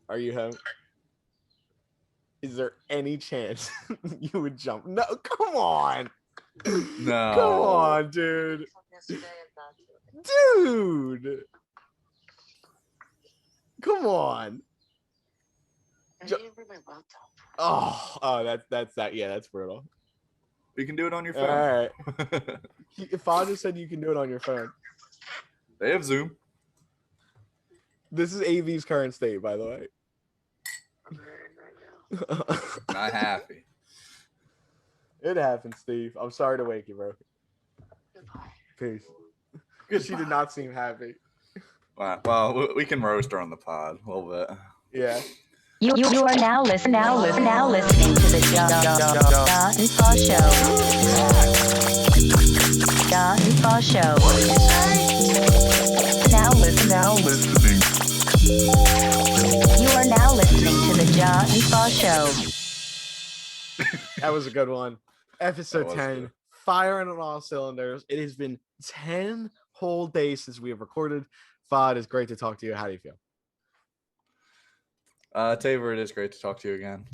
Are you home? Is there any chance you would jump? No, come on. Come No. on, dude. Dude. Come on. That's that. Yeah, that's brutal. You can do it on your phone. All right. Fah just said you can do it on your phone. They have Zoom. This is AV's current state, by the way. Not happy. It happens, Steve. I'm sorry to wake you, bro. Peace. Because she did not seem happy. Well, we can roast her on the pod a little bit. Yeah. You are now listening to the Jah and Fah Show. Jah and Fah Show. Now listening. You are now listening to the Jah and Fah Show. That was a good one. Episode 10. Good. Firing on all cylinders. It has been 10 whole days since we have recorded. Fah, it is great to talk to you. How do you feel? Tabor, it is great to talk to you again.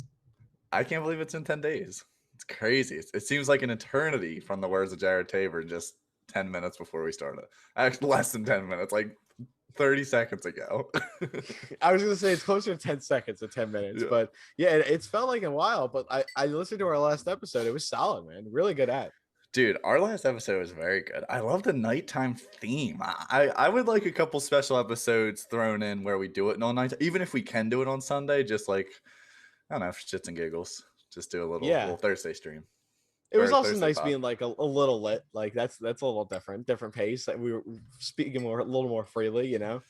I can't believe it's in 10 days. It's crazy. It seems like an eternity from the words of Jared Tabor just 10 minutes before we started. Actually, less than 10 minutes, like 30 seconds ago. I was going to say it's closer to 10 seconds than 10 minutes. Yeah. But yeah, it's felt like a while. But I listened to our last episode. It was solid, man. Really good at. Dude, our last episode was very good. I love the nighttime theme. I would like a couple special episodes thrown in where we do it on night, even if we can do it on Sunday, just like, I don't know, for shits and giggles. Just do a little Thursday stream. It was also Thursday nice pod. Being like a little lit. Like that's a little different pace. Like we were speaking a little more freely, you know?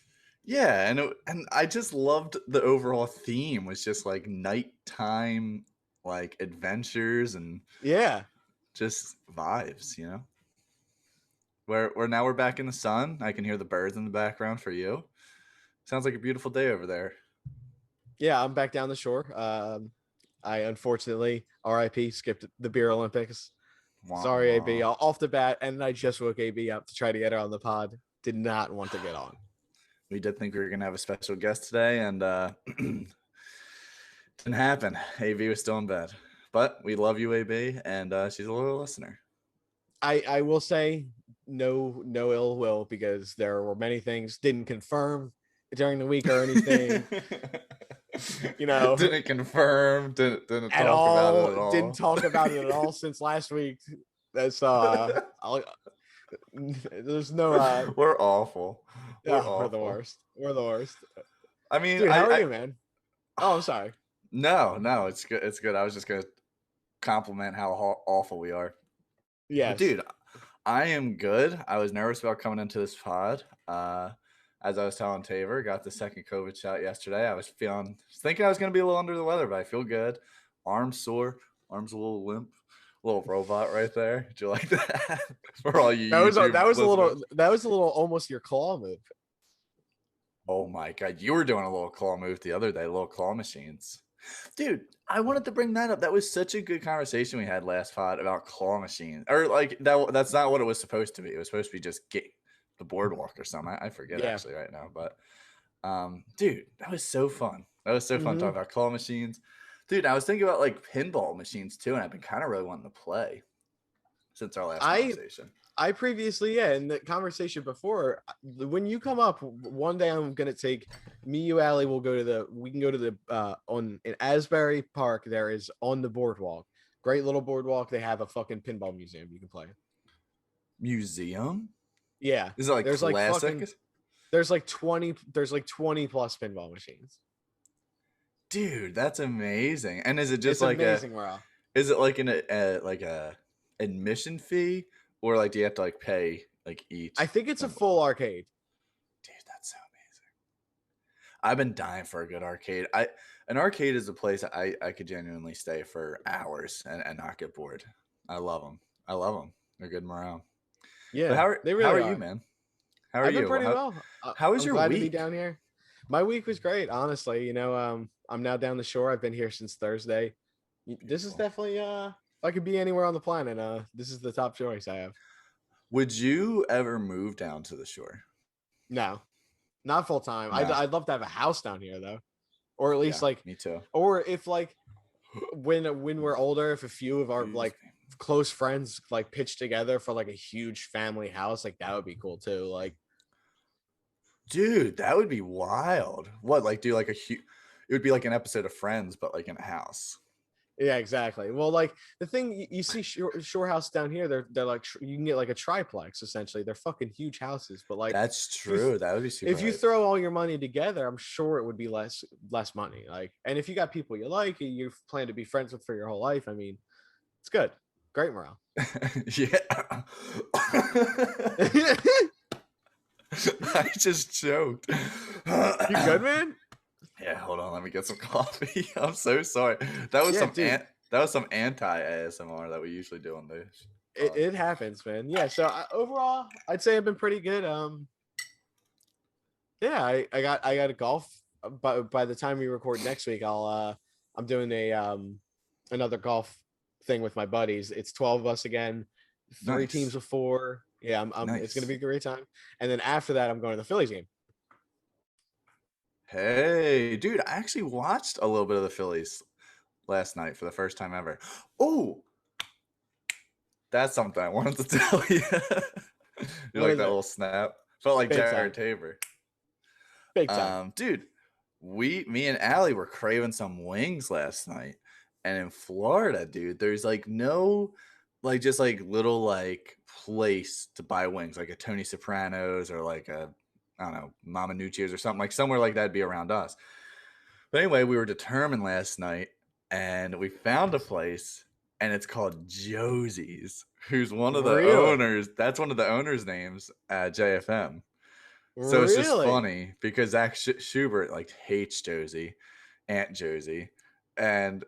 Yeah, and I just loved the overall theme was just like nighttime, like adventures and just vibes, you know. We're back in the sun. I can hear the birds in the background for you. Sounds like a beautiful day over there. Yeah, I'm back down the shore. I unfortunately, RIP, skipped the Beer Olympics. Sorry, AB. Off the bat, and I just woke AB up to try to get her on the pod. Did not want to get on. We did think we were gonna have a special guest today, and didn't happen. AB was still in bed. But we love you, AB, and she's a loyal listener. I will say no ill will because there were many things didn't confirm during the week or anything. You know, didn't confirm, didn't talk about it at all. Didn't talk about it at all since last week. That's there's no. We're awful. We're the worst. We're the worst. I mean, dude, how are you, man? Oh, I'm sorry. No, it's good. It's good. I was just gonna compliment how awful we are. Yeah, dude, I am good. I was nervous about coming into this pod. As I was telling Tabor, got the second COVID shot yesterday. I was thinking I was gonna be a little under the weather, but I feel good. Arms sore, arms a little limp, little robot right there. Did you like that? For all you, that was a little almost your claw move. Oh my god, you were doing a little claw move the other day, little claw machines. Dude, I wanted to bring that up. That was such a good conversation we had last pod about claw machines. Or like that's not what it was supposed to be. It was supposed to be just get the boardwalk or something. I forget actually right now. But dude, that was so fun. That was so fun talking about claw machines. Dude, I was thinking about like pinball machines too, and I've been kind of really wanting to play since our last conversation. I previously, in the conversation before, when you come up, one day I'm gonna take me, you, Allie. We can go to the in Asbury Park. There is on the boardwalk, great little boardwalk. They have a fucking pinball museum you can play. Museum? Yeah. Is it like there's classic? There's like 20 plus pinball machines. Dude, that's amazing. And is it just like amazing, is it like a admission fee? Or like, do you have to like pay like each? I think it's a full arcade. Dude, that's so amazing. I've been dying for a good arcade. An arcade is a place I could genuinely stay for hours and not get bored. I love them. They're good morale. Yeah, but how are you, man? How are you? I've been pretty well. How was your week? To be down here. My week was great, honestly. You know, I'm now down the shore. I've been here since Thursday. This is definitely if I could be anywhere on the planet, this is the top choice I have. Would you ever move down to the shore? No, not full time. No. I'd love to have a house down here though, or at least Yeah, like, me too. or if like when we're older, if a few of our like close friends like pitch together for like a huge family house, like that would be cool too. Like, Dude, that would be wild. What, like do like a huge? It would be like an episode of Friends, but like in a house. yeah, exactly. Well, like the thing you see shore house down here, they're like you can get like a triplex essentially. They're fucking huge houses, but like That's if you true. That would be super. if you hype. throw all your money together, I'm sure it would be less money. Like, and if you got people you like, you plan to be friends with for your whole life, I mean, it's good. Great morale. Yeah. I just choked. You good, man? Yeah, hold on. Let me get some coffee. I'm so sorry. That was that was some anti ASMR that we usually do on this. It happens, man. Yeah. So overall, I'd say I've been pretty good. Yeah, I got a golf. But by the time we record next week, I'm doing a another golf thing with my buddies. It's 12 of us again, three teams of 4. Yeah, it's gonna be a great time. And then after that, I'm going to the Phillies game. Hey, dude, I actually watched a little bit of the Phillies last night for the first time ever. Oh, that's something I wanted to tell you. You like that little snap? Felt like Jared Tabor. Big time. Dude, me and Allie were craving some wings last night. And in Florida, dude, there's like no like just like little like place to buy wings, like a Tony Soprano's or like a I don't know, Mama Nucci's or something, like somewhere like that'd be around us. But anyway, we were determined last night and we found a place and it's called Josie's, who's one of the owners. That's one of the owners' names at JFM. So it's just funny because Zach Schubert like hates Josie, Aunt Josie, and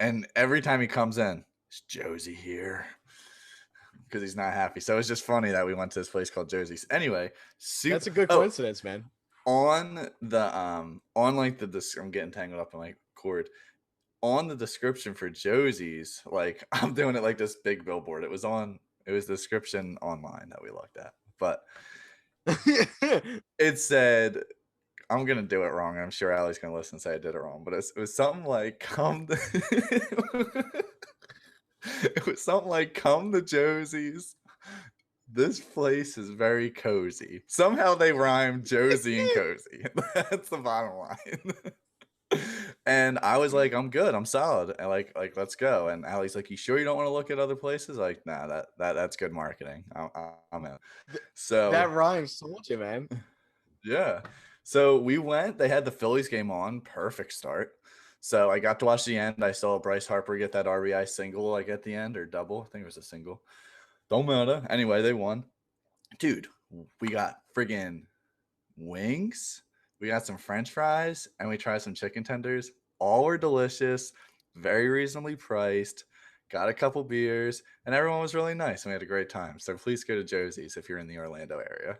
and every time he comes in, is Josie here? Because he's not happy. So it's just funny that we went to this place called Josie's. Anyway, that's a good coincidence, man. On the on like the I'm getting tangled up in my cord. On the description for Josie's, like I'm doing it like this big billboard. It was the description online that we looked at, but it said, I'm gonna do it wrong. I'm sure Allie's gonna listen and say I did it wrong, but it was something like it was something like come to Josie's. This place is very cozy. Somehow they rhyme Josie and cozy. That's the bottom line. And I was like, I'm good. I'm solid. And like let's go. And Allie's like, you sure you don't want to look at other places? Like, nah, that's good marketing. I'm in. So that rhymes. Told you, man. Yeah. So we went. They had the Phillies game on. Perfect start. So I got to watch the end. I saw Bryce Harper get that RBI single like at the end or double. I think it was a single. Don't matter. Anyway, they won. Dude, we got friggin' wings. We got some French fries and we tried some chicken tenders. All were delicious, very reasonably priced. Got a couple beers and everyone was really nice. And we had a great time. So please go to Josie's if you're in the Orlando area.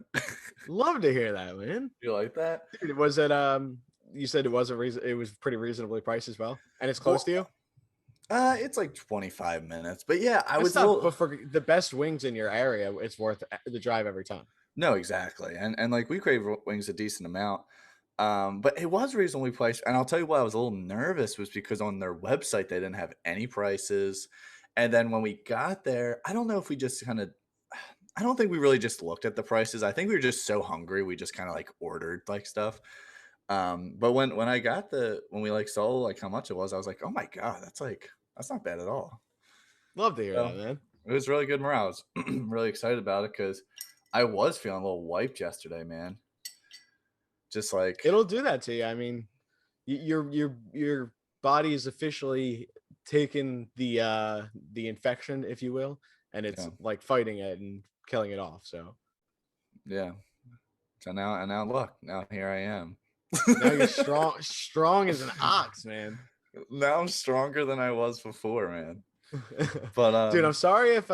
Love to hear that, man. You like that? Dude, was it you said it was pretty reasonably priced as well, and it's close to you. It's like 25 minutes, but yeah, but for the best wings in your area, it's worth the drive every time. No, exactly, and like we crave wings a decent amount, but it was reasonably priced. And I'll tell you why I was a little nervous was because on their website they didn't have any prices, and then when we got there, I don't know if we just I don't think we really just looked at the prices. I think we were just so hungry we just kind of like ordered like stuff. But when we like saw like how much it was, I was like, oh my god, that's not bad at all. Love to hear that, man. It was really good morale. I was really excited about it because I was feeling a little wiped yesterday, man. Just like it'll do that to you. I mean, your body is officially taken the infection, if you will, and it's like fighting it and killing it off. So yeah. So now look, now here I am. Now you're strong as an ox, man. Now I'm stronger than I was before, man. But dude, I'm sorry if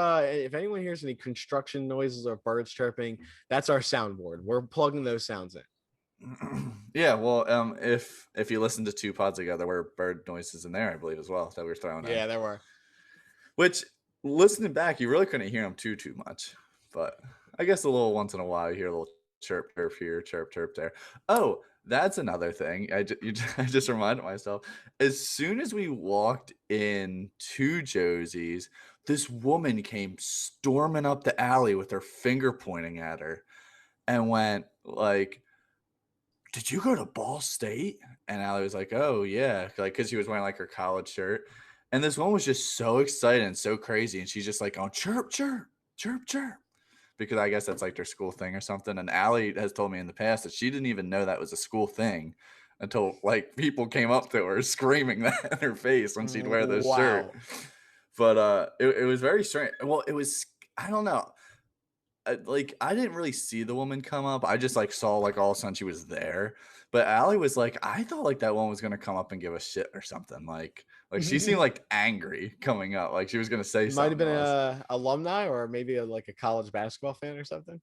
anyone hears any construction noises or birds chirping. That's our soundboard. We're plugging those sounds in. Yeah, well, if you listen to 2 pods together, there were bird noises in there, I believe, as well that we were throwing. Yeah, there were. Which listening back, you really couldn't hear them too much, but I guess a little once in a while you hear a little chirp here, chirp there. Oh, That's another thing. I just reminded myself. As soon as we walked in to Josie's, this woman came storming up the alley with her finger pointing at her and went like, "Did you go to Ball State?" And Allie was like, "Oh yeah," like because she was wearing like her college shirt. And this one was just so excited and so crazy, and she's just like, "Oh, chirp, chirp, chirp, chirp," because I guess that's like their school thing or something. And Allie has told me in the past that she didn't even know that was a school thing until like people came up to her screaming that in her face when she'd wear this shirt. Wow. But it was very strange. Well, it was, I don't know. Like I didn't really see the woman come up. I just like saw like all of a sudden she was there. But Allie was like, I thought like that one was gonna come up and give a shit or something. Like she seemed like angry coming up. Like she was gonna say Might something. have been I was a alumni or maybe like a college basketball fan or something.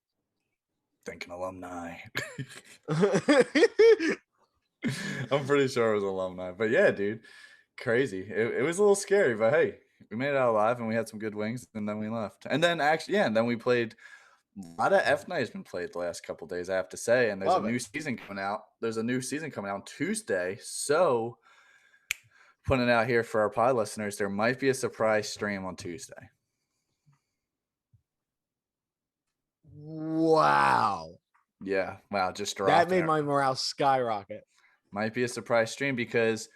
thinking alumni. I'm pretty sure it was alumni. But yeah, dude, crazy. It was a little scary, but hey, we made it out alive and we had some good wings and then we left. And then actually, yeah, and then we played a lot of F Night has been played the last couple days, I have to say. And there's Love a new it. season coming out. There's a new season coming out on Tuesday. So putting it out here for our pod listeners, there might be a surprise stream on Tuesday. Wow. Yeah. Wow. Just dropped That made there. my morale skyrocket. Might be a surprise stream because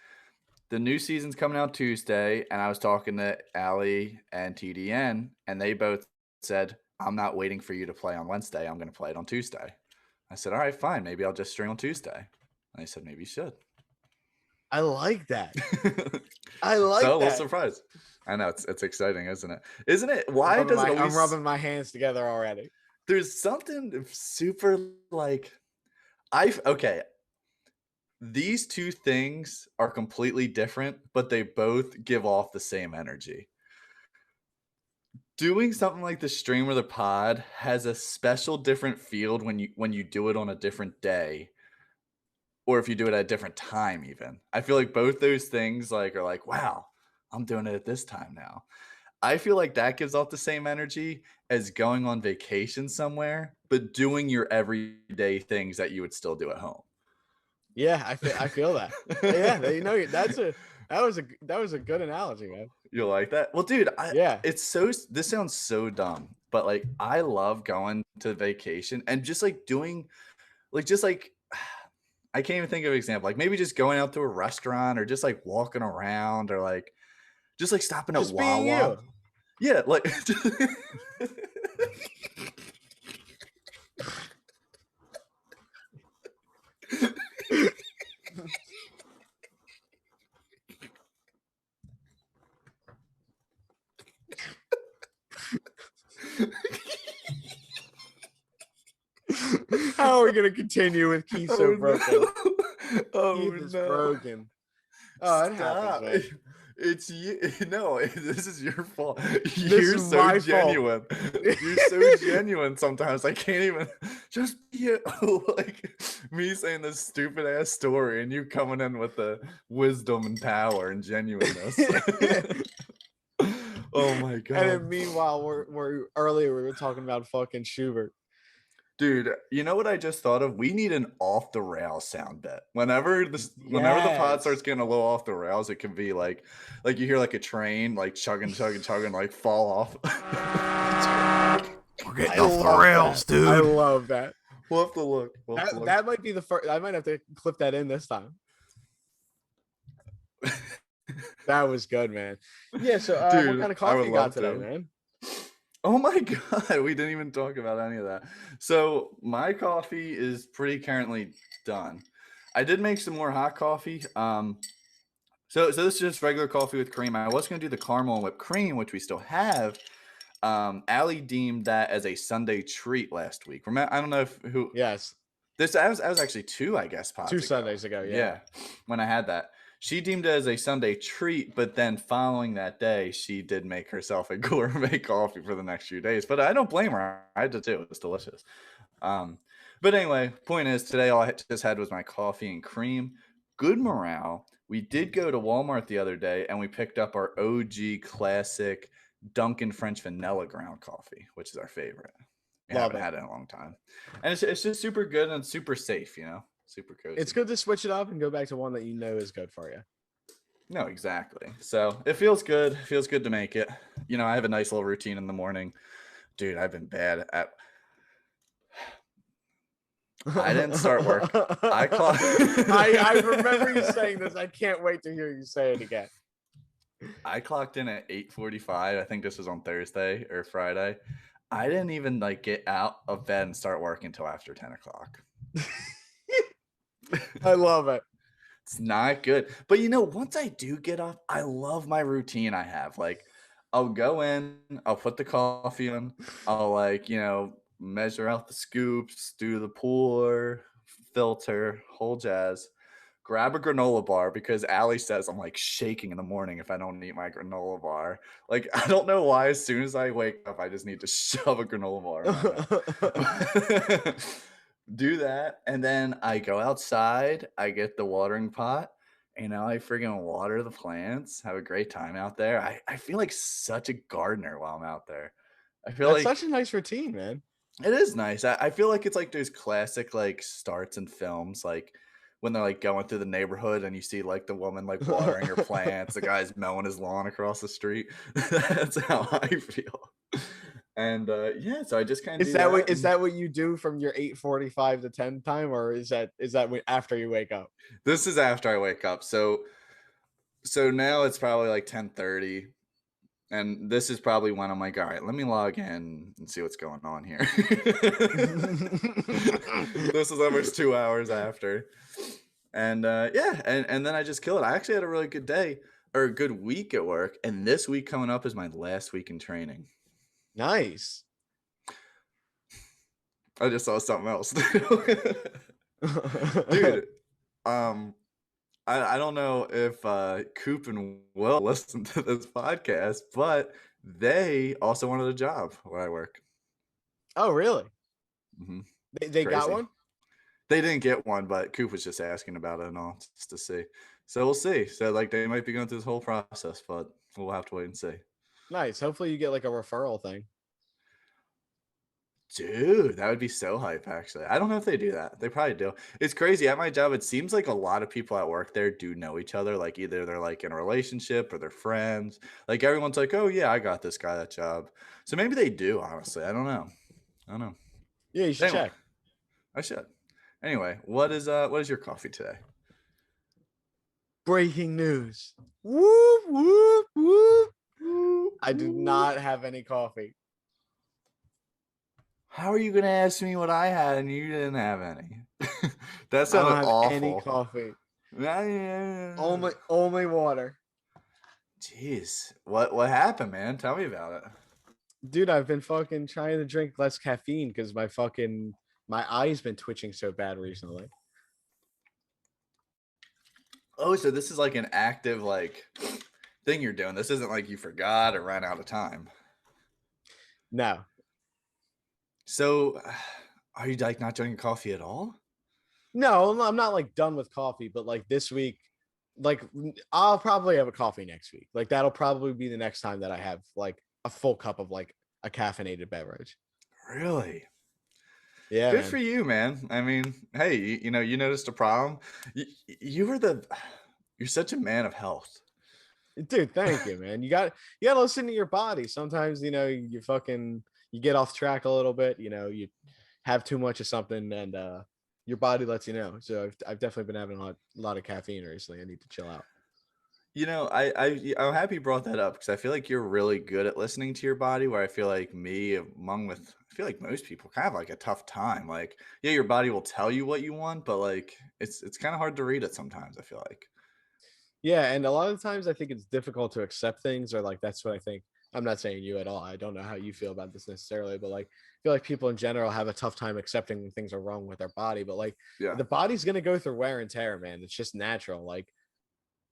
the new season's coming out Tuesday, and I was talking to Allie and TDN, and they both said, I'm not waiting for you to play on Wednesday. I'm going to play it on Tuesday. I said, all right, fine. Maybe I'll just stream on Tuesday. And they said, maybe you should. I like that. I like so, a that. little surprise. I know. It's exciting, isn't it? Isn't it? Why does it always... I'm rubbing my hands together already. There's something super like... Okay. These two things are completely different, but they both give off the same energy. Doing something like the stream or the pod has a special different feel when you do it on a different day, or if you do it at a different time. Even I feel like both those things like are like, wow, I'm doing it at this time now. I feel like that gives off the same energy as going on vacation somewhere, but doing your everyday things that you would still do at home. Yeah, I feel that. Yeah, you know, that was a good analogy, man. You like that? Well, dude, yeah, this sounds so dumb, but like I love going to vacation and just like doing like I can't even think of an example. Like maybe just going out to a restaurant or just like walking around or like just like stopping at Wawa. Yeah, like How are we gonna continue with Keith so broken? Oh Keith is no. broken. Oh, it happens, man. It's you. No, this is your fault. You're so genuine. You're so genuine sometimes. I can't even just be you. Like me saying this stupid ass story and you coming in with the wisdom and power and genuineness. Oh my god. And then meanwhile, we're earlier we were talking about fucking Schubert. Dude, you know what I just thought of? We need an off the rails sound bit. Whenever the pod starts getting a little off the rails, it can be like you hear like a train like chugging, like fall off. We're getting off the rails, dude. I love that. We'll have to look. That might be the first. I might have to clip that in this time. That was good, man. Yeah. So, Dude, what kind of coffee you got today, man? Oh my god, we didn't even talk about any of that. So my coffee is pretty currently done. I did make some more hot coffee. So this is just regular coffee with cream. I was gonna do the caramel and whipped cream, which we still have. Allie deemed that as a Sunday treat last week. Remember, I don't know who. Yes. I was actually two, I guess, pods 2 ago. Sundays ago. Yeah, when I had that. She deemed it as a Sunday treat, but then following that day, she did make herself a gourmet coffee for the next few days. But I don't blame her. I did too. It was delicious. But anyway, point is, today all I just had was my coffee and cream. Good morale. We did go to Walmart the other day, and we picked up our OG classic Dunkin' French vanilla ground coffee, which is our favorite. We haven't had it in a long time. And it's just super good and super safe, you know? super cozy. It's good to switch it up and go back to one that you know is good for you. No, exactly. So it feels good. It feels good to make it. I have a nice little routine in the morning. Dude, I've been bad at. I didn't start work. I remember you saying this. I can't wait to hear you say it again. I clocked in at 8:45. I think this was on Thursday or Friday. I didn't even get out of bed and start work until after 10 o'clock. I love it. It's not good. But once I do get up, I love my routine I have. I'll go in, I'll put the coffee in, I'll measure out the scoops, do the pour, filter, whole jazz. Grab a granola bar because Allie says I'm shaking in the morning if I don't eat my granola bar. I don't know why. As soon as I wake up, I just need to shove a granola bar in my mouth. Do that, and then I go outside. I get the watering pot. I friggin' water the plants. Have a great time out there. I feel like such a gardener while I'm out there. I feel That's like such a nice routine, man. it is nice. I feel like it's those classic starts in films, when they're going through the neighborhood and you see the woman watering her plants, the guy's mowing his lawn across the street. That's how I feel. And yeah, so I just kind of is that what you do from your 8:45 to 10 time, or is that after you wake up? This is after I wake up. So now it's probably 10:30. And this is probably when I'm all right, let me log in and see what's going on here. This is almost 2 hours after. And yeah, and then I just kill it. I actually had a really good day or a good week at work. And this week coming up is my last week in training. Nice. I just saw something else. Dude, I don't know if Coop and Will listen to this podcast, but they also wanted a job where I work. Oh, really? Mm-hmm. They got one? They didn't get one, but Coop was just asking about it and all just to see. So we'll see. So they might be going through this whole process, but we'll have to wait and see. Nice. Hopefully you get a referral thing. Dude, that would be so hype, actually. I don't know if they do that. They probably do. It's crazy. At my job, it seems like a lot of people at work there do know each other. Either they're in a relationship or they're friends. Everyone's oh, yeah, I got this guy that job. So maybe they do, honestly. I don't know. Yeah, you should check. I should. Anyway, what is your coffee today? Breaking news. Whoop, whoop, whoop, whoop. I do not have any coffee. How are you going to ask me what I had and you didn't have any? That sounded I don't have awful. any coffee. Yeah. Only water. Jeez. What happened, man? Tell me about it. Dude, I've been fucking trying to drink less caffeine because my eye's been twitching so bad recently. Oh, so this is an active thing you're doing. This isn't you forgot or ran out of time. No. So, are you not drinking coffee at all? No, I'm not done with coffee, but this week, I'll probably have a coffee next week. That'll probably be the next time that I have a full cup of a caffeinated beverage. Really? Yeah. Good for you, man. I mean, hey, you noticed a problem. You're such a man of health. Dude, thank you, man. You got to listen to your body. Sometimes, you get off track a little bit, you have too much of something and your body lets you know. So I've definitely been having a lot of caffeine recently. I need to chill out. I'm happy you brought that up because I feel like you're really good at listening to your body, where I feel like I feel like most people kind of a tough time. Yeah, your body will tell you what you want, but it's kind of hard to read it sometimes, I feel like. Yeah, and a lot of times I think it's difficult to accept things, or that's what I think. I'm not saying you at all. I don't know how you feel about this necessarily, but I feel like people in general have a tough time accepting when things are wrong with their body. But yeah, the body's gonna go through wear and tear, man. It's just natural.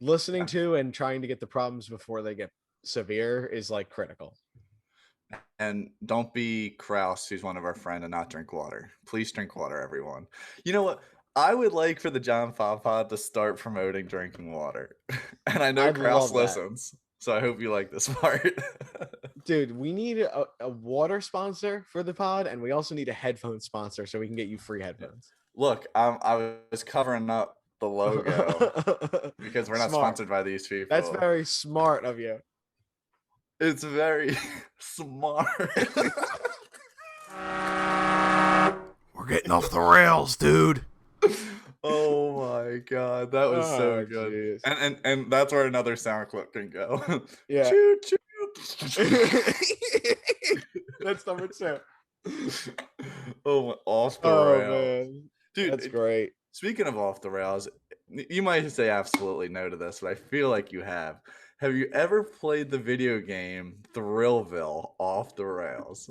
Listening to and trying to get the problems before they get severe is critical. And don't be Kraus, who's one of our friends, and not drink water. Please drink water, everyone. You know what? I would like for the Jah and Fah pod to start promoting drinking water. And I know Kraus listens. So I hope you like this part. Dude, we need a water sponsor for the pod, and we also need a headphone sponsor so we can get you free headphones. Look, I was covering up the logo because we're not Smart. sponsored by these people. That's very smart of you. It's very smart. We're getting off the rails, dude. Oh my god, that was so Oh, good. jeez. And that's where another sound clip can go. Yeah. Choo choo. That's number 2. Oh, off the Oh rails. man, Dude, that's great. speaking of off the rails, you might say absolutely no to this, but I feel like you have. Have you ever played the video game Thrillville off the rails?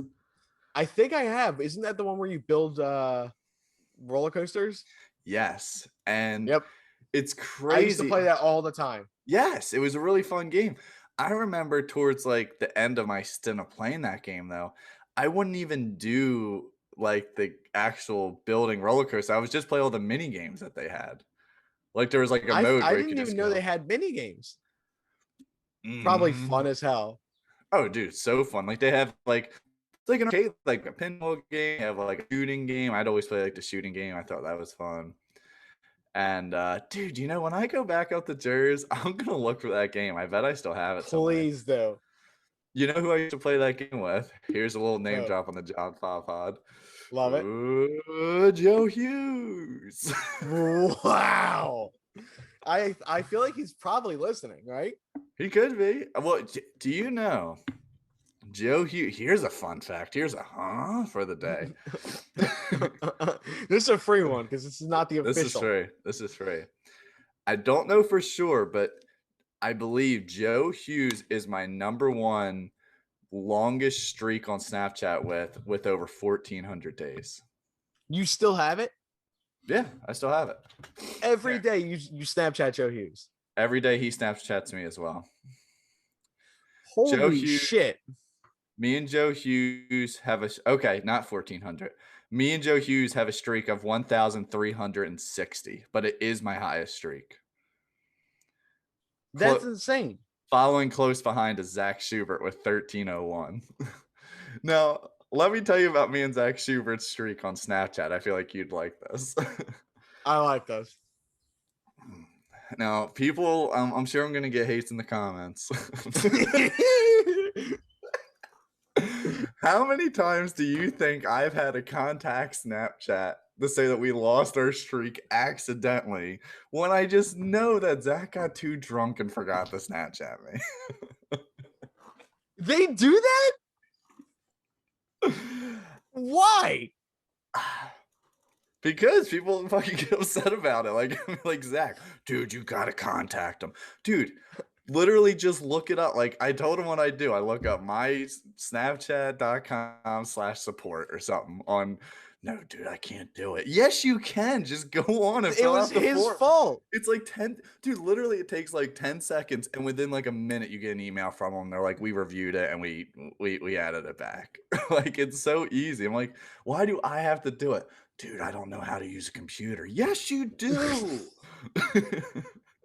I think I have. Isn't that the one where you build roller coasters? Yes. And Yep. it's I crazy. used to play that all the time. Yes, it was a really fun game. I remember towards like the end of my stint of playing that game though, I wouldn't even do like the actual building roller coaster. I was just play all the mini games that they had. Like there was like a mode I where you didn't could even just know go. they had mini games. Probably Mhm. fun as hell. Oh, dude, so fun. Like they have like it's like an arcade, like a pinball game, they have like a shooting game. I'd always play like the shooting game. I thought that was fun. And dude, you know, when I go back up to Jers, I'm gonna look for that game. I bet I still have it somewhere. Please do. You know who I used to play that game with? Here's a little name Who? drop on the Jah and Fah pod. Love it. Joe Hughes. Wow. I feel like he's probably listening, right? He could be. Well, do you know Joe Hughes? Here's a fun fact. Here's a for the day. This is a free one because this is not the This official. is free. This is free. I don't know for sure, but I believe Joe Hughes is my #1 longest streak on Snapchat with over 1,400 days. You still have it? Yeah, I still have it. Every day you Snapchat Joe Hughes. Every day he Snapchats me as well. Holy Hughes- shit. Me and Joe Hughes have not 1,400. Me and Joe Hughes have a streak of 1,360, but it is my highest streak. That's insane. Following close behind is Zach Schubert with 1,301. Now, let me tell you about me and Zach Schubert's streak on Snapchat. I feel like you'd like this. I like those. Now, people, I'm sure I'm going to get hates in the comments. How many times do you think I've had to contact Snapchat to say that we lost our streak accidentally when I just know that Zach got too drunk and forgot to Snapchat me? They do that? Why? Because people fucking get upset about it. Like Zach, dude, you gotta contact him. Dude, literally just look it up. Like I told him what I do. I look up my snapchat.com/support or something on. No, dude, I can't do it. Yes, you can. Just go on and It fill was out the his form. fault. It's like 10, dude, literally it takes like 10 seconds and within like a minute you get an email from them. They're like, we reviewed it and we added it back. Like it's so easy. I'm like, why do I have to do it? Dude, I don't know how to use a computer. Yes, you do.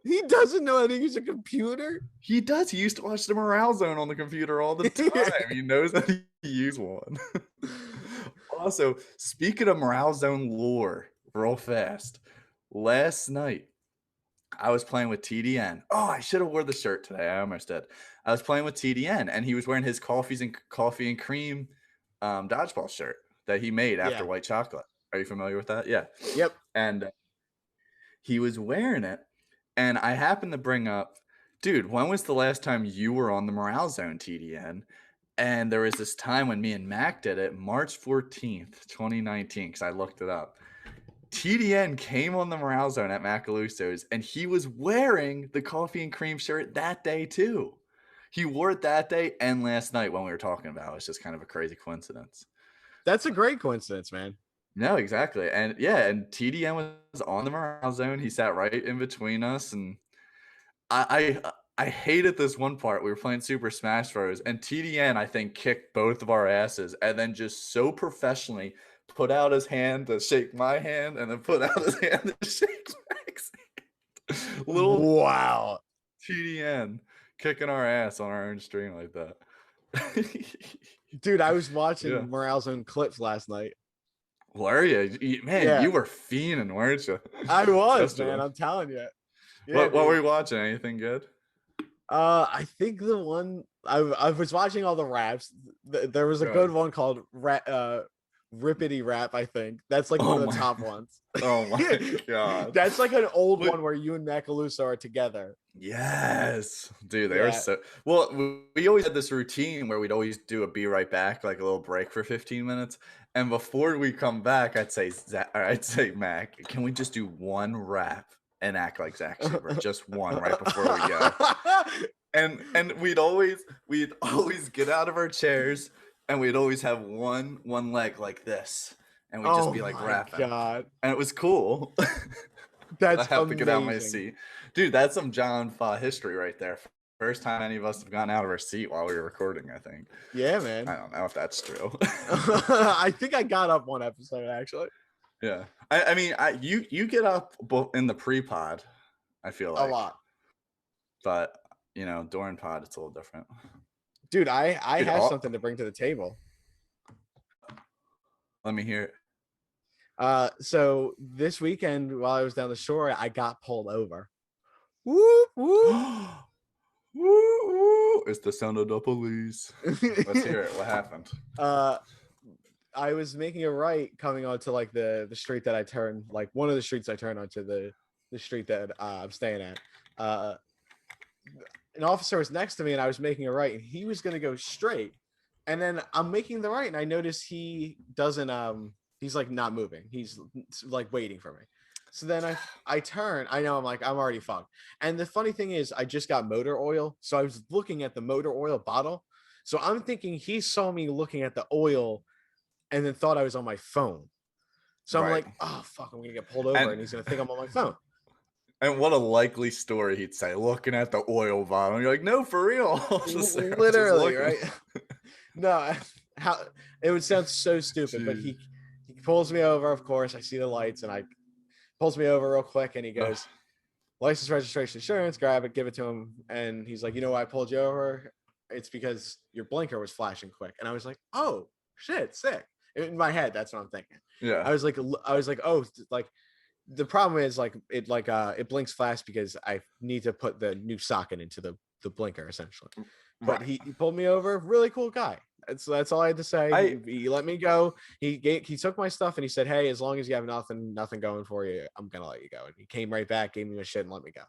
He doesn't know how to use a computer. He does. He used to watch the Morale Zone on the computer all the time. He knows how to use one. Also, speaking of Morale Zone lore, real fast. Last night, I was playing with TDN. Oh, I should have wore the shirt today. I almost did. I was playing with TDN, and he was wearing his coffee and cream dodgeball shirt that he made after White Chocolate. Are you familiar with that? Yeah. Yep. And he was wearing it, and I happened to bring up, dude, when was the last time you were on the Morale Zone, TDN? And there was this time when me and Mac did it, March 14th, 2019, because I looked it up. TDN came on the Morale Zone at Macaluso's, and he was wearing the coffee and cream shirt that day, too. He wore it that day and last night when we were talking about it. It's just kind of a crazy coincidence. That's a great coincidence, man. No, exactly. And yeah, and TDN was on the Morale Zone. He sat right in between us, and I hated this one part. We were playing Super Smash Bros. And TDN, I think, kicked both of our asses and then just so professionally put out his hand to shake my hand and then put out his hand to shake Mac's hand. Little Wow. TDN kicking our ass on our own stream like that. Dude, I was watching Yeah. Morale Zone clips last night. Were you? Man, Yeah. you were fiending, weren't you? I was, Yesterday. man. I'm telling you. Yeah, What were dude. you watching? Anything good? I think the one I was watching all the raps. There was a good one called Rippity Rap. I think that's like one Oh of the my, top ones. oh my god. That's like an old Wait, one where you and Macaluso are together. yes, dude, they were Yeah. so well. We always had this routine where we'd always do a be right back, like a little break for 15 minutes. And before we come back, I'd say, or I'd say, Mac, can we just do one rap and act like Zach Super? Just one right before we go. And we'd always get out of our chairs and we'd always have one leg like this, and we'd just Oh be like my rapping, god. and it was cool. I That's have to get out my amazing. seat. Dude, that's some Jah and Fah history right there. First time any of us have gotten out of our seat while we were recording, I think. Yeah, I man. don't know if that's true. I think I got up one episode actually. Yeah. I mean, you get up in the pre-pod, I feel A like. lot. But, during pod, it's a little different. Dude, I Dude, have something to bring to the table. let me hear it. So this weekend while I was down the shore, I got pulled over. Whoop whoop. Woo, woo. It's the sound of the police. Let's hear it. What happened? I was making a right coming onto like the street that I turned, like one of the streets I turned onto the street that I'm staying at. An officer was next to me and I was making a right and he was gonna go straight. And then I'm making the right and I notice he doesn't he's like not moving. He's like waiting for me. So then I turn. I know I'm already fucked. And the funny thing is I just got motor oil. So I was looking at the motor oil bottle. So I'm thinking he saw me looking at the oil and then thought I was on my phone. So I'm like, oh fuck, I'm gonna get pulled over and he's gonna think I'm on my phone. And what a likely story he'd say, looking at the oil bottle. You're like, no, for real. Literally, right? No, how it would sound so stupid, but he pulls me over, of course. I see the lights and I pulls me over real quick and he goes, license, registration, insurance, grab it, give it to him. And he's like, you know why I pulled you over? It's because your blinker was flashing quick. And I was like, oh shit, sick. In my head, that's what I'm thinking. Yeah. I was like, oh, like the problem is it blinks fast because I need to put the new socket into the blinker essentially. But he pulled me over. Really cool guy. That's all I had to say. He let me go. He took my stuff and he said, hey, as long as you have nothing going for you, I'm gonna let you go. And he came right back, gave me my shit, and let me go.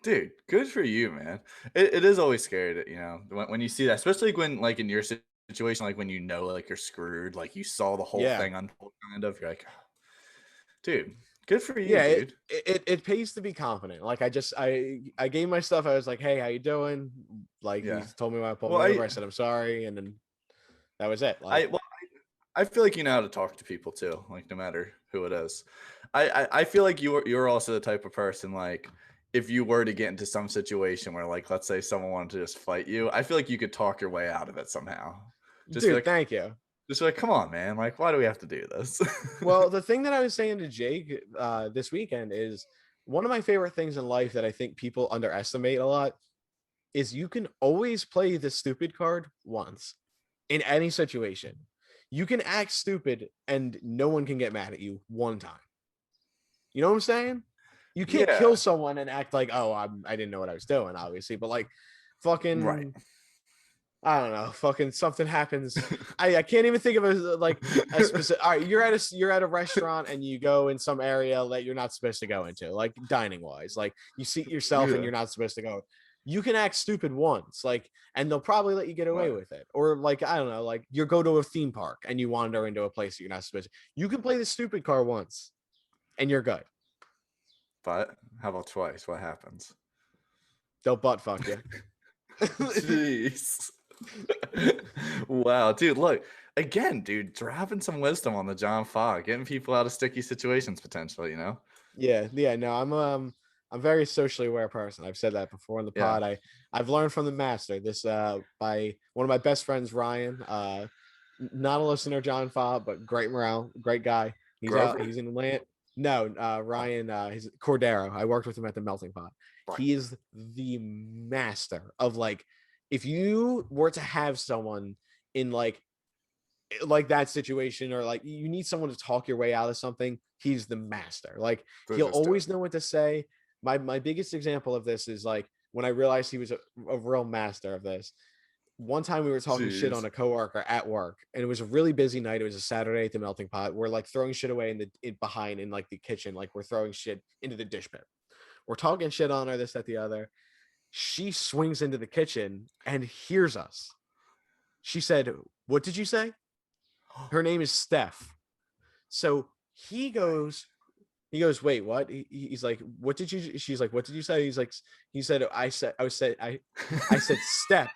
Dude, good for you, man. It is always scary to, when you see that, especially when like in your situation, like when like you're screwed, like you saw the whole thing unfold, kind of. You're like, dude, good for you, dude. It pays to be confident. Like I gave my stuff. I was like, hey, how you doing? Like he told me when I pulled over. I said I'm sorry, and then that was it. Like, I feel like you know how to talk to people too, like no matter who it is. I feel like you're also the type of person, like if you were to get into some situation where, like, let's say someone wanted to just fight you, I feel like you could talk your way out of it somehow. Just dude, like, thank you. Just like, come on, man. Like, why do we have to do this? Well, the thing that I was saying to Jake this weekend is one of my favorite things in life that I think people underestimate a lot is you can always play the stupid card once in any situation. You can act stupid and no one can get mad at you one time. You know what I'm saying? You can't kill someone and act like, oh, I didn't know what I was doing, obviously, but like fucking I don't know, fucking something happens. I can't even think of a specific. All right, you're at a restaurant and you go in some area that you're not supposed to go into, like dining wise, like you seat yourself and you're not supposed to go. You can act stupid once, like, and they'll probably let you get away with it. Or like, I don't know, like you go to a theme park and you wander into a place that you're not supposed to. You can play the stupid card once and you're good. But how about twice? What happens? They'll butt fuck you. Jeez. Wow, dude, look again, dude, dropping some wisdom on the Jah and Fah, getting people out of sticky situations potentially, Yeah, no, I'm a very socially aware person. I've said that before in the pod. I've learned from the master. This by one of my best friends, Ryan. Not a listener, Jah and Fah, but great morale, great guy. He's in Atlanta. No, Ryan, he's Cordero. I worked with him at the Melting Pot. Right. He is the master of, like, if you were to have someone in like like that situation, or like you need someone to talk your way out of something, he's the master. Like So he'll just do it. always know what to say. My biggest example of this is like when I realized he was a real master of this. One time we were talking shit on Jeez. a coworker at work, and it was a really busy night. It was a Saturday at the melting pot. We're like throwing shit away behind in like the kitchen, like we're throwing shit into the dish pit. We're talking shit on her, this, that, the other. She swings into the kitchen and hears us. She said, "What did you say?" Her name is Steph. So he goes, "Wait, what?" He's like, "What did you?" She's like, "What did you say?" He's like, he said, I said step.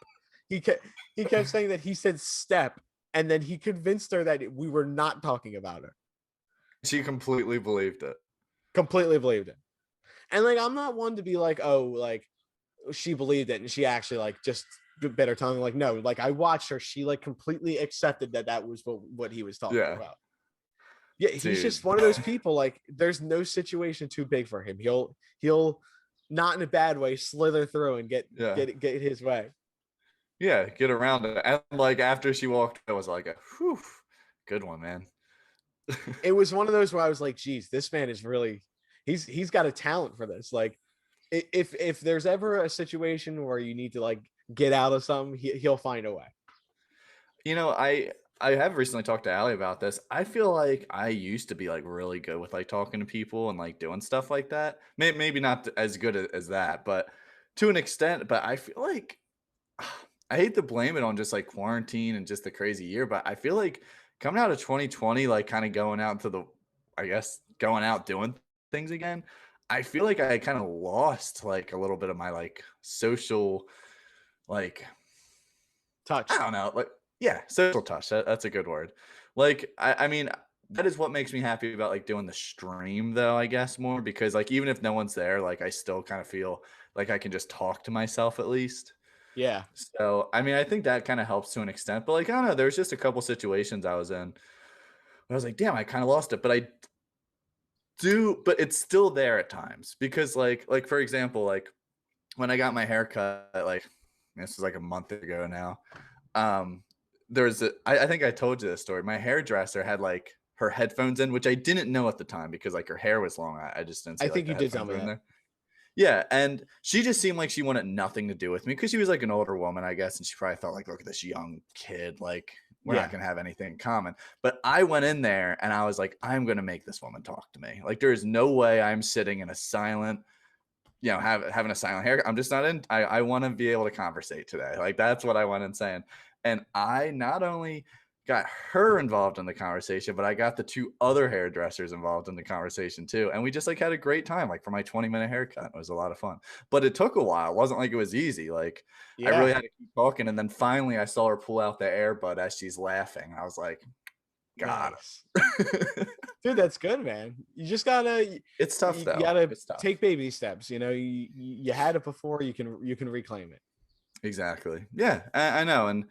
He kept saying that he said step, and then he convinced her that we were not talking about her. She completely believed it. Completely believed it. And like, I'm not one to be like, oh, like she believed it and she actually like just bit her tongue. Like, no, like I watched her. She like completely accepted that was what he was talking Yeah. about. Yeah, he's Dude. just one of those people. Like, there's no situation too big for him. He'll not in a bad way slither through and get his way. Yeah, get around it. And like after she walked, I was like, whew, good one, man. It was one of those where I was like, geez, this man is really he's got a talent for this. Like, if there's ever a situation where you need to like get out of something, he'll find a way. You know, I have recently talked to Allie about this. I feel like I used to be like really good with like talking to people and like doing stuff like that. Maybe not as good as that, but to an extent. But I feel like I hate to blame it on just like quarantine and just the crazy year, but I feel like coming out of 2020, like kind of going out into the, I guess, going out doing things again, I feel like I kind of lost like a little bit of my like social, like, Touch. I don't know, like, yeah, social touch. That's a good word. Like, I mean, that is what makes me happy about like doing the stream though, I guess more because like even if no one's there, like I still kind of feel like I can just talk to myself at least. Yeah. So, I mean, I think that kind of helps to an extent, but like, I don't know, there's just a couple situations I was in where I was like, damn, I kind of lost it, but I do, but it's still there at times because like, for example, like when I got my haircut, like this was like a month ago now. I think I told you this story. My hairdresser had like her headphones in, which I didn't know at the time because like her hair was long. I just didn't see I like think the you did tell headphones me were in that. there. Yeah, and she just seemed like she wanted nothing to do with me because she was like an older woman, I guess, and she probably felt like, look at this young kid, like we're not gonna have anything in common. But I went in there and I was like, I'm gonna make this woman talk to me. Like there is no way I'm sitting in a silent, having a silent hair. I'm just not in. I want to be able to conversate today. Like that's what I went in saying. And I not only got her involved in the conversation, but I got the two other hairdressers involved in the conversation too. And we just like had a great time, like for my 20-minute haircut. It was a lot of fun, but it took a while. It wasn't like it was easy. Like I really had to keep talking. And then finally I saw her pull out the earbud as she's laughing. I was like, God, nice. Dude, that's good, man. You just gotta it's tough though. You gotta It's tough. take baby steps. You had it before, you can reclaim it. Exactly. Yeah, I know. And,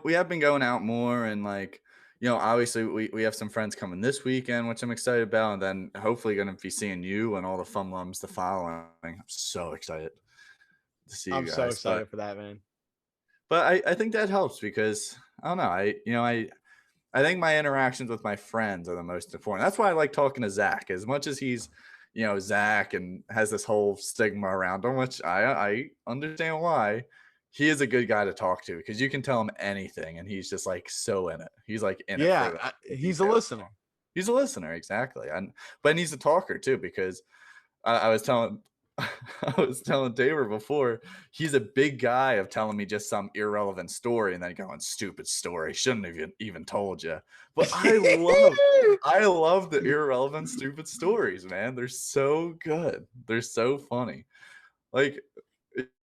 we have been going out more and like, obviously we have some friends coming this weekend, which I'm excited about. And then hopefully going to be seeing you and all the fun lumps the following. I'm so excited to see you I'm guys. so excited for that, man. But I think that helps because I don't know. I think my interactions with my friends are the most important. That's why I like talking to Zach as much as he's, Zach and has this whole stigma around him, which I understand why. He is a good guy to talk to because you can tell him anything and he's just like so in it. He's like in it. Yeah, he's a listener. He's a listener, exactly. But he's a talker too because I was telling David before, he's a big guy of telling me just some irrelevant story and then going, stupid story, shouldn't have even told you. But I love the irrelevant stupid stories, man. They're so good. They're so funny. Like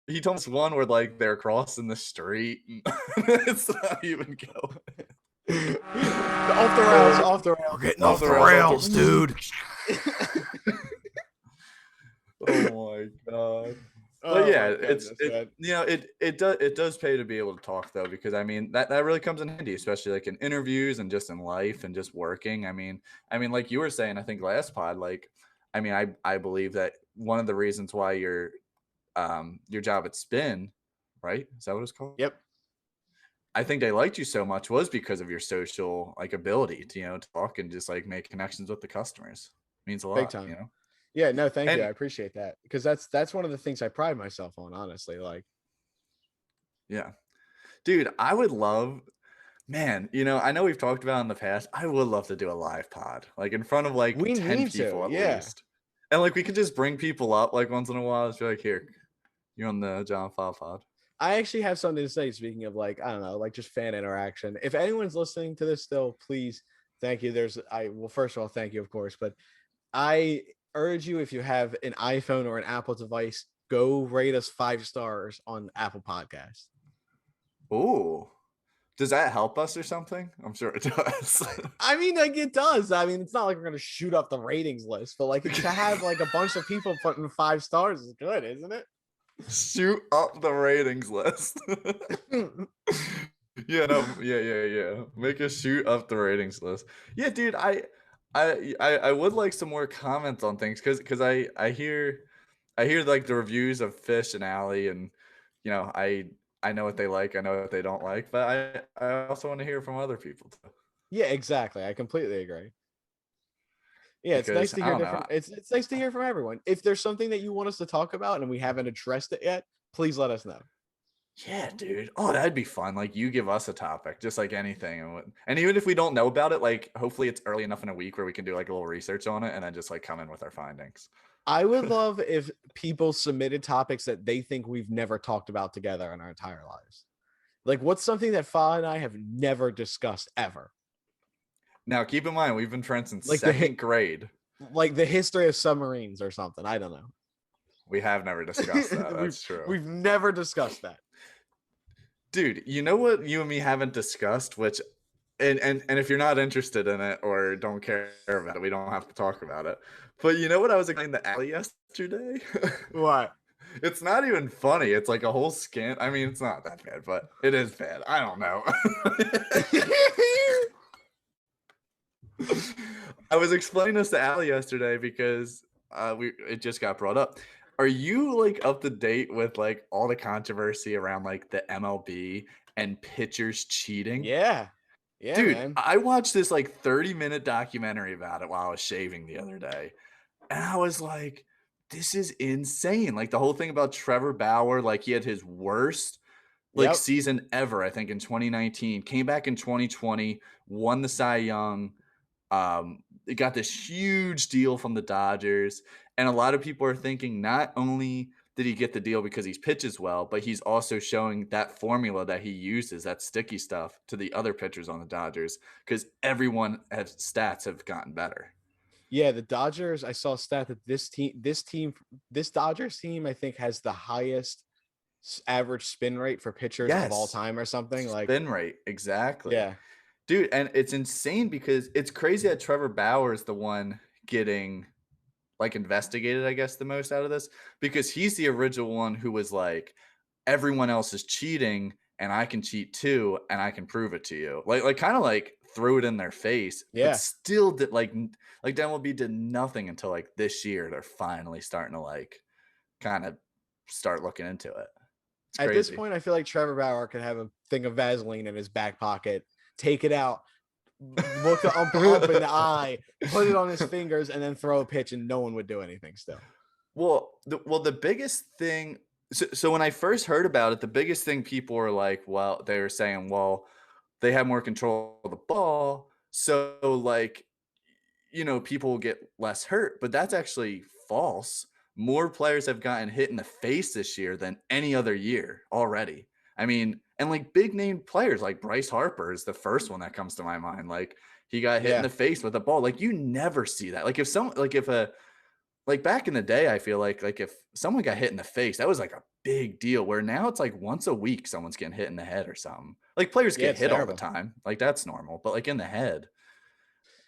he told us one where like they're crossing the street and it's not even going. Off the rails. We're getting off the rails, dude. Oh my God. But yeah, it does pay to be able to talk though, because I mean that really comes in handy, especially like in interviews and just in life and just working. I mean, like you were saying, I think last pod, like, I mean, I believe that one of the reasons why your job at Spin, right? Is that what it's called? Yep. I think they liked you so much was because of your social like ability to, talk and just like make connections with the customers. Means a Big lot, time. Yeah, no, thank you. I And appreciate that because that's one of the things I pride myself on, honestly. Like, yeah, dude, I would love, man, I know we've talked about in the past. I would love to do a live pod, like in front of like we 10 need people to, at yeah. least. And like we could just bring people up like once in a while. Just be like, here, you're on the Jah and Fah pod. I actually have something to say. Speaking of like, I don't know, like just fan interaction. If anyone's listening to this still, please, thank you. First of all, thank you, of course, but I urge you, if you have an iPhone or an Apple device, go rate us 5 stars on Apple Podcasts. Ooh. Does that help us or something? I'm sure it does. I mean, like it does. I mean, it's not like we're gonna shoot up the ratings list, but like to have like a bunch of people putting 5 stars is good, isn't it? Shoot up the ratings list. Yeah, no, yeah. Make us shoot up the ratings list. Yeah, dude, I would like some more comments on things because I hear like the reviews of Fish and Allie, and I know what they like, I know what they don't like, but I also want to hear from other people too. Yeah, exactly. I completely agree. Yeah, it's nice Because to I hear don't know. different. It's nice to hear from everyone. If there's something that you want us to talk about and we haven't addressed it yet, please let us know. Yeah, dude. Oh, that'd be fun. Like you give us a topic, just like anything, and even if we don't know about it, like hopefully it's early enough in a week where we can do like a little research on it and then just like come in with our findings. I would love if people submitted topics that they think we've never talked about together in our entire lives. Like, what's something that Fa and I have never discussed ever? Now, keep in mind we've been friends since Like second grade. Like the history of submarines or something. I don't know. We have never discussed that. That's true. We've never discussed that. Dude, you know what you and me haven't discussed, which and if you're not interested in it or don't care about it, we don't have to talk about it. But you know what I was explaining to Allie yesterday? What? It's not even funny. It's like a whole skin. I mean, it's not that bad, but it is bad. I don't know. I was explaining this to Allie yesterday because it just got brought up. Are you like up to date with like all the controversy around like the MLB and pitchers cheating? Yeah. Yeah, dude, man. I watched this like 30-minute documentary about it while I was shaving the other day. And I was like, this is insane. Like the whole thing about Trevor Bauer, like he had his worst like season ever, I think in 2019, came back in 2020, won the Cy Young. It got this huge deal from the Dodgers. And a lot of people are thinking not only did he get the deal because he pitches well, but he's also showing that formula that he uses, that sticky stuff, to the other pitchers on the Dodgers because everyone has stats have gotten better. Yeah, the Dodgers, I saw a stat that this Dodgers team, I think, has the highest average spin rate for pitchers of all time or something. Like spin rate, exactly. Yeah. Dude, and it's insane because it's crazy that Trevor Bauer is the one getting like investigated, I guess, the most out of this, because he's the original one who was like, everyone else is cheating and I can cheat too and I can prove it to you. Like kind of like threw it in their face, but still did like MLB did nothing until like this year. They're finally starting to like kind of start looking into it. At this point, I feel like Trevor Bauer could have a thing of Vaseline in his back pocket, take it out, look the umpire up in the eye, put it on his fingers, and then throw a pitch, and no one would do anything still. Well, the biggest thing. So when I first heard about it, the biggest thing people were like, well, they were saying, well, they have more control of the ball, so like, people will get less hurt. But that's actually false. More players have gotten hit in the face this year than any other year already. I mean, and like big name players like Bryce Harper is the first one that comes to my mind. Like he got hit in the face with a ball. Like you never see that. Like back in the day, I feel like if someone got hit in the face, that was like a big deal. Where now it's like once a week, someone's getting hit in the head or something. Like players get hit all the time. Like that's normal, but like in the head.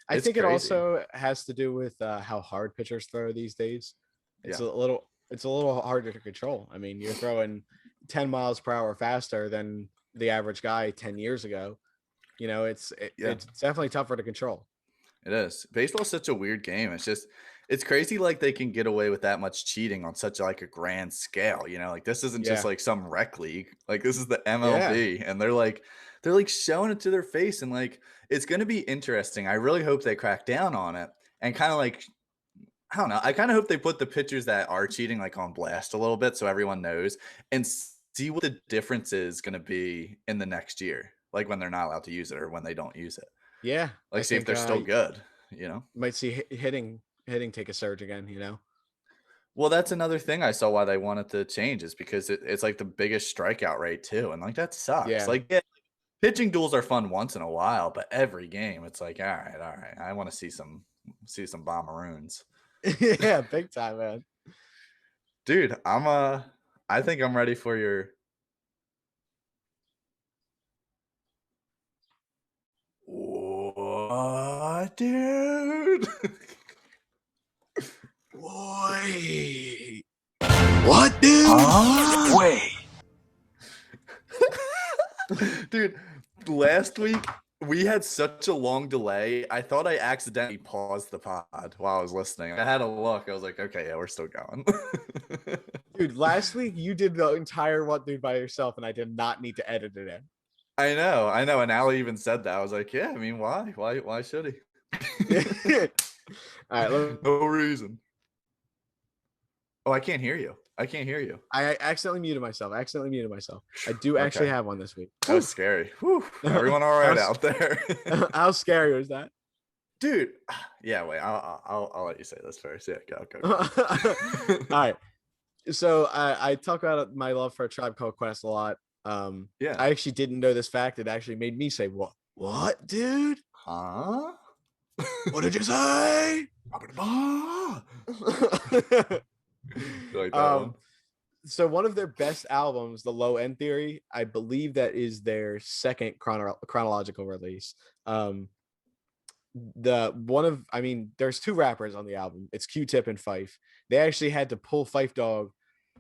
I think it also has to do with how hard pitchers throw these days. It's a little harder to control. I mean, you're throwing 10 miles per hour faster than the average guy 10 years ago. It's definitely tougher to control. It is. Baseball is such a weird game. It's crazy. Like they can get away with that much cheating on such like a grand scale. Like this isn't just like some rec league. Like this is the MLB, and they're like They're like showing it to their face, and like it's gonna be interesting. I really hope they crack down on it and kind of like I don't know. I kind of hope they put the pitchers that are cheating like on blast a little bit so everyone knows and see what the difference is gonna be in the next year, like when they're not allowed to use it or when they don't use it. Yeah, I Like see if think they're still good, you know? might see hitting take a surge again. You know. Well, that's another thing I saw why they wanted to change is because it's like the biggest strikeout rate too, and like that sucks. Yeah. Like yeah, pitching duels are fun once in a while, but every game it's like all right, I want to see some bomberoons, Yeah, big time, man. dude. I think I'm ready for your. What, dude? Wait. What, dude? Huh? Wait. Dude, last week we had such a long delay. I thought I accidentally paused the pod while I was listening. I had a look. I was like, okay, yeah, we're still going. Dude, last week you did the entire What Dude by yourself, and I did not need to edit it in. I know. And Ali even said that. I was like, yeah, I mean, why? Why should he? All right, No reason. Oh, I can't hear you. I can't hear you. I accidentally muted myself. I do actually Okay. have one this week. That was scary. Whew. Everyone all right out there? How scary was that? Dude. Yeah, wait. I'll let you say this first. Yeah, go. All right. So I talk about my love for A Tribe Called Quest a lot. Yeah. I actually didn't know this fact. It actually made me say, What, dude? Huh? What did you say?" You like that one? So one of their best albums, The Low End Theory, I believe that is their second chronological release. There's two rappers on the album. It's Q-Tip and Fife. They actually had to pull Fife Dog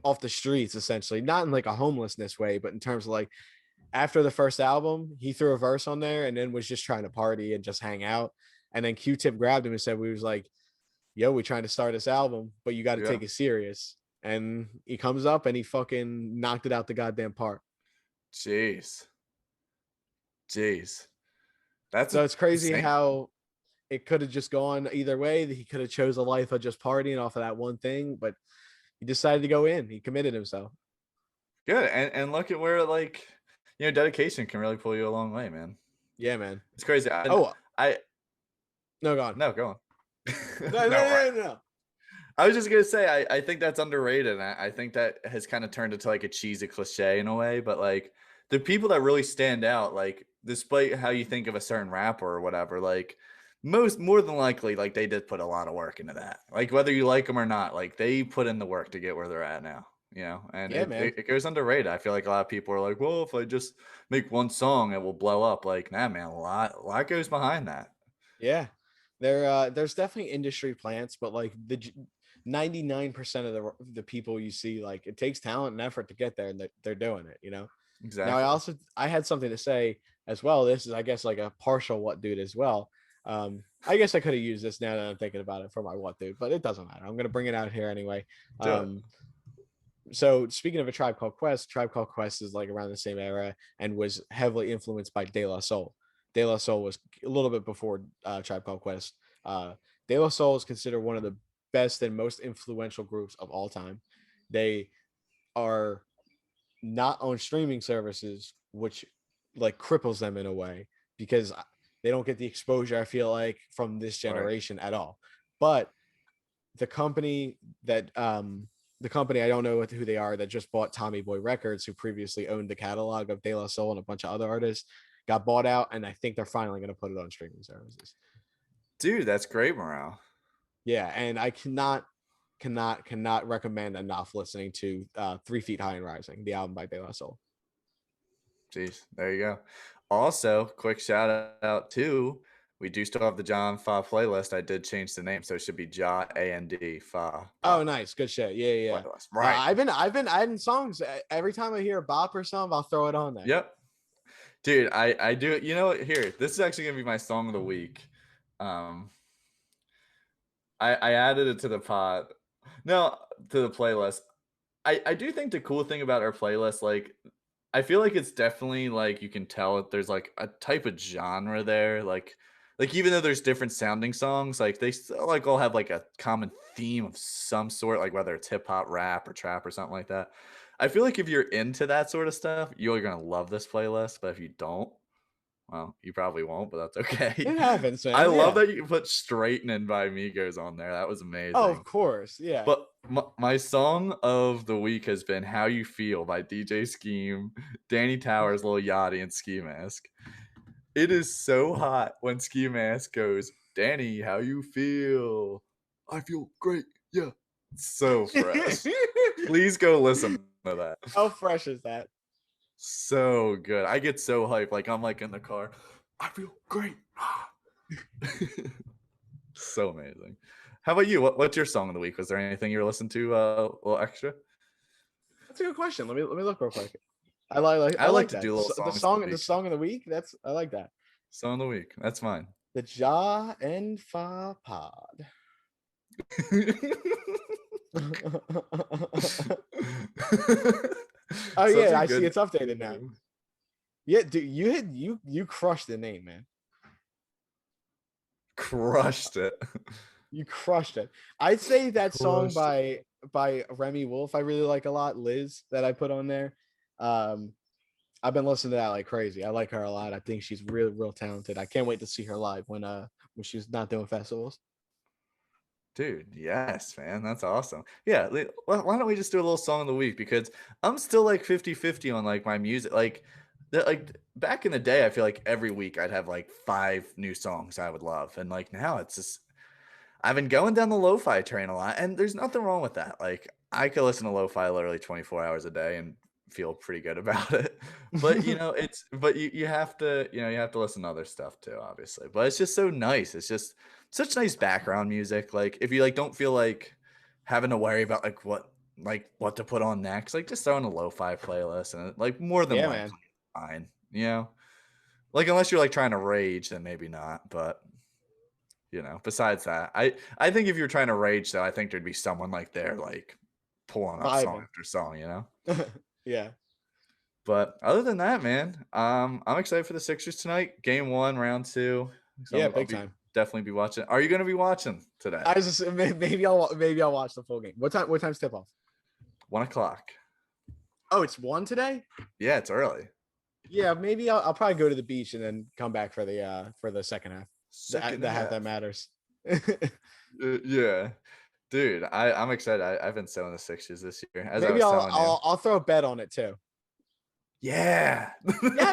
off the streets, essentially, not in like a homelessness way, but in terms of like after the first album, he threw a verse on there and then was just trying to party and just hang out. And then Q-Tip grabbed him and said, "We was like, yo, we trying to start this album, but you got to take it serious." And he comes up and he fucking knocked it out the goddamn park. Jeez. So it's crazy insane. how it could have just gone either way. He could have chose a life of just partying off of that one thing, but he decided to go in. He committed himself. Good. And look at where like dedication can really pull you a long way, man. Yeah, man. It's crazy. No, go on. No, go on. No. I was just gonna say I think that's underrated. And I think that has kind of turned into like a cheesy cliche in a way, but like the people that really stand out, like despite how you think of a certain rapper or whatever, like more than likely, like they did put a lot of work into that. Like whether you like them or not, like they put in the work to get where they're at now. And Yeah, man. it goes underrated. I feel like a lot of people are like, well, if I just make one song, it will blow up. Like, nah, man, a lot goes behind that. Yeah. There's definitely industry plants, but like the 99% of the people you see, like it takes talent and effort to get there, and they're doing it, Exactly. Now I had something to say as well. This is, I guess, like a partial What Dude as well. I guess I could have used this now that I'm thinking about it for my What Dude, but it doesn't matter. I'm gonna bring it out here anyway. So speaking of A Tribe Called Quest is like around the same era and was heavily influenced by De La Soul. De La Soul was a little bit before Tribe Called Quest. De La Soul is considered one of the best and most influential groups of all time. They are not on streaming services, which like cripples them in a way because they don't get the exposure, I feel like, from this generation at all. But the company I don't know who they are, that just bought Tommy Boy Records, who previously owned the catalog of De La Soul and a bunch of other artists, got bought out, and I think they're finally going to put it on streaming services. Dude, that's great morale. Yeah, and I cannot recommend enough listening to 3 Feet High and Rising, the album by De La Soul. Jeez, there you go. Also, quick shout out to, we do still have the Jah and Fah playlist. I did change the name, so it should be Jah and Fah. Oh, nice, good shit. Yeah. Right. I've been adding songs every time I hear a bop or something. I'll throw it on there. Yep. Dude, I do. You know what? Here, this is actually gonna be my song of the week. I added it to the playlist. I do think the cool thing about our playlist, like I feel like it's definitely like you can tell that there's like a type of genre there. Like even though there's different sounding songs, like they still like all have like a common theme of some sort, like whether it's hip hop, rap, or trap or something like that. I feel like if you're into that sort of stuff, you're gonna love this playlist. But if you don't, well, you probably won't, but that's okay. It happens, man. I love yeah. that you put Straightening by Migos on there. That was amazing. Oh, of course. Yeah. But my song of the week has been How You Feel by DJ Scheme, Danny Towers, Lil Yachty, and Ski Mask. It is so hot when Ski Mask goes, Danny, how you feel? I feel great. Yeah. So fresh. Please go listen to that. How fresh is that? So good. I get so hyped. Like I'm like in the car. I feel great. So amazing. How about you? What's your song of the week? Was there anything you were listening to a little extra? That's a good question. Let me look real quick. I like to that. do little The song of the week. I like that. Song of the week. That's fine. The Jah and Fah pod. Oh yeah, I see it's updated now. Yeah, dude, you crushed the name, man. Crushed it. You crushed it. I'd say that song by Remy Wolf I really like a lot, Liz, that I put on there. I've been listening to that like crazy. I like her a lot. I think she's real talented. I can't wait to see her live when she's not doing festivals. Dude, yes, man. That's awesome. Yeah, why don't we just do a little song of the week? Because I'm still like 50-50 on like my music. Like back in the day, I feel like every week I'd have like 5 new songs I would love. And like now it's just I've been going down the lo-fi train a lot, and there's nothing wrong with that. Like I could listen to lo-fi literally 24 hours a day and feel pretty good about it. But you know, you have to, you have to listen to other stuff too, obviously. But it's just so nice. It's just such nice background music. Like if you like don't feel like having to worry about like what to put on next, like just throw in a lo-fi playlist and like more than one fine. Like unless you're like trying to rage, then maybe not. But besides that, I think if you're trying to rage though, I think there'd be someone like there like pulling up song after song, Yeah. But other than that, man, I'm excited for the Sixers tonight. Game 1, round 2. So yeah, big time. Definitely be watching. Are you going to be watching today? I just maybe I'll watch the full game. What time's tip off? 1 o'clock. Oh, it's 1 today? Yeah, it's early. Yeah, maybe I'll probably go to the beach and then come back for the second half. The half that matters. Yeah. Dude, I'm excited. I've been selling the Sixers this year. Maybe I'll throw a bet on it too. Yeah. Yeah,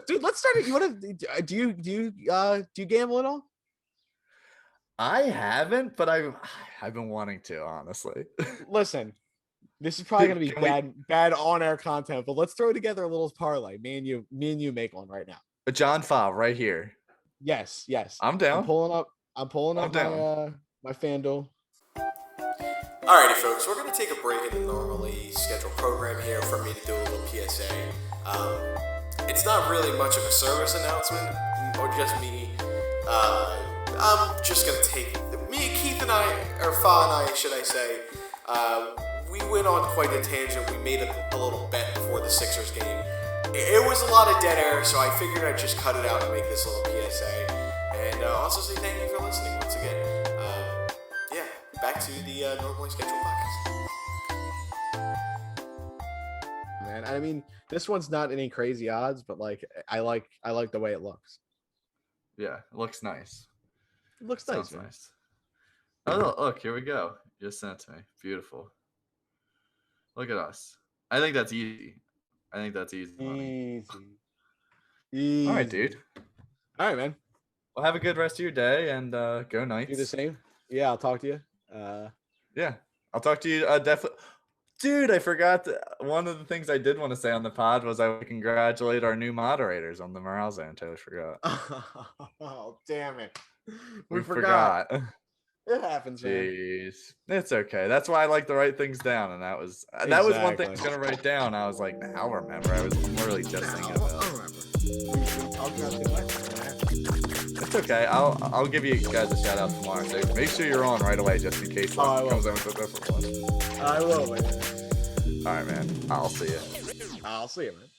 dude, let's start it. You want to do you gamble at all? I haven't, but I've been wanting to, honestly. Listen, this is probably gonna be bad on-air content, but let's throw together a little parlay. Me and you make one right now. A Jah and Fah right here. Yes. I'm down. I'm pulling up my FanDuel. Alrighty, folks, we're going to take a break in the normally scheduled program here for me to do a little PSA. It's not really much of a service announcement, or just me. I'm just going to take Keith and I, or Fah and I, should I say, we went on quite a tangent. We made a little bet before the Sixers game. It was a lot of dead air, so I figured I'd just cut it out and make this little PSA. And also say thank you for listening once again. Back to the normally scheduled podcast. Man, I mean, this one's not any crazy odds, but like I like the way it looks. Yeah, it looks nice. It looks nice. Nice. Oh, look, here we go. You just sent it to me. Beautiful. Look at us. I think that's easy. Money. Easy. All right, dude. All right, man. Well, have a good rest of your day and go Knights. Do the same. Yeah, I'll talk to you. Yeah, I'll talk to you definitely. Dude, I forgot one of the things I did want to say on the pod was I would congratulate our new moderators on the morale zone. Totally forgot. Oh, damn it. We forgot. It happens, man. Jeez. It's okay. That's why I like to write things down, and that was one thing I was gonna write down. I was like, I'll remember. I was literally just thinking about it. I'll remember. I'll grab the question. It's okay. I'll give you guys a shout out tomorrow. So make sure you're on right away just in case comes in with a different one. I will, man. All right, man. I'll see you. I'll I'll see you, man.